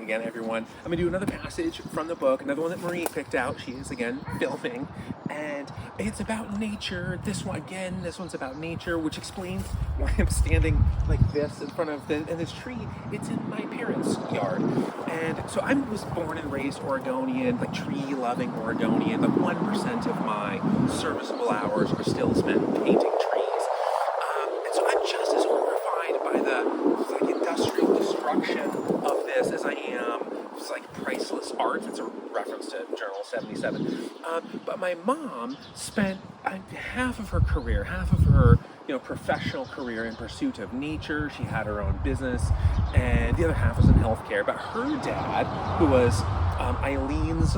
again, everyone. I'm going to do another passage from the book, another one that Marie picked out. She is, again, filming. And it's about nature. This one's about nature, which explains why I'm standing like this in front of this tree. It's in my parents' yard. And so I was born and raised Oregonian, like tree-loving Oregonian. Like 1% of my serviceable hours are still spent painting trees. And so I'm just as horrified by the like industrial destruction of this as I am like priceless art. It's a reference to Journal 77. But my mom spent half of her career, half of her professional career in pursuit of nature. She had her own business, and the other half was in healthcare. But her dad, who was Eileen's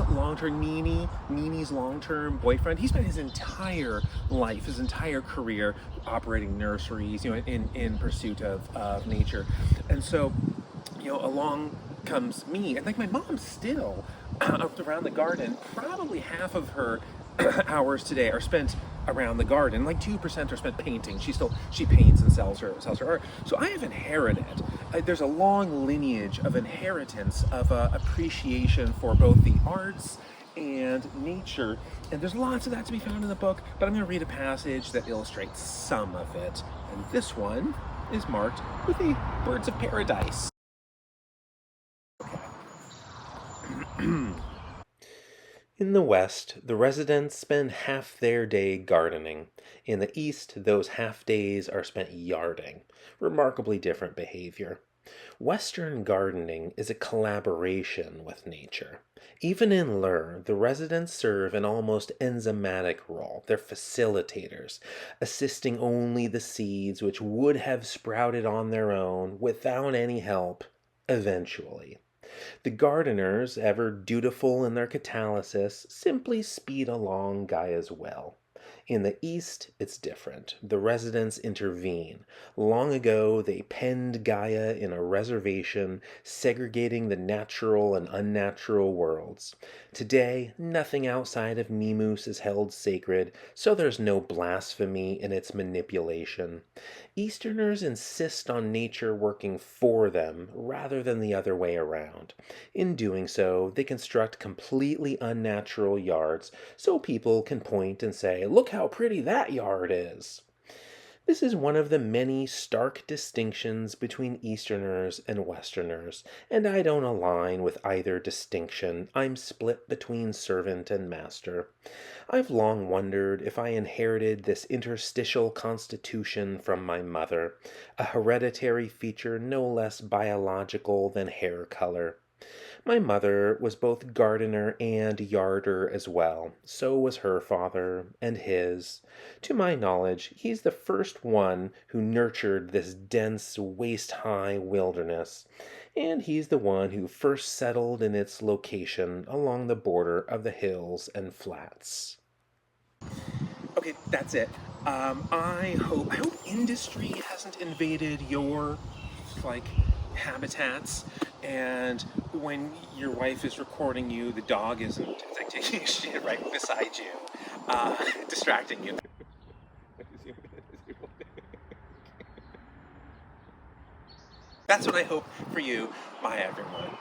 Nini's long-term boyfriend, he spent his entire life, his entire career operating nurseries, in pursuit of nature. And so, along comes me, and like my mom still out around the garden. Probably half of her hours today are spent around the garden. Like 2% are spent painting. She paints and sells her art. So I have inherited. There's a long lineage of inheritance of appreciation for both the arts and nature, and there's lots of that to be found in the book. But I'm going to read a passage that illustrates some of it, and this one is marked with the birds of paradise. In the West, the residents spend half their day gardening. In the East, those half days are spent yarding. Remarkably different behavior. Western gardening is a collaboration with nature. Even in Lur, the residents serve an almost enzymatic role. They're facilitators, assisting only the seeds which would have sprouted on their own without any help, eventually. The gardeners, ever dutiful in their catalysis, simply speed along Gaia's will. In the East, it's different. The residents intervene. Long ago, they penned Gaia in a reservation, segregating the natural and unnatural worlds. Today, nothing outside of Nemoos is held sacred, so there's no blasphemy in its manipulation. Easterners insist on nature working for them rather than the other way around. In doing so, they construct completely unnatural yards so people can point and say, "Look how pretty that yard is." This is one of the many stark distinctions between Easterners and Westerners, and I don't align with either distinction. I'm split between servant and master. I've long wondered if I inherited this interstitial constitution from my mother, a hereditary feature no less biological than hair color. My mother was both gardener and yarder as well. So was her father, and his. To my knowledge, he's the first one who nurtured this dense, waist-high wilderness, and he's the one who first settled in its location along the border of the hills and flats. Okay, that's it. I hope industry hasn't invaded your habitats, and when your wife is recording you, the dog isn't like taking a shit right beside you, distracting you. That's what I hope for you. Bye, everyone.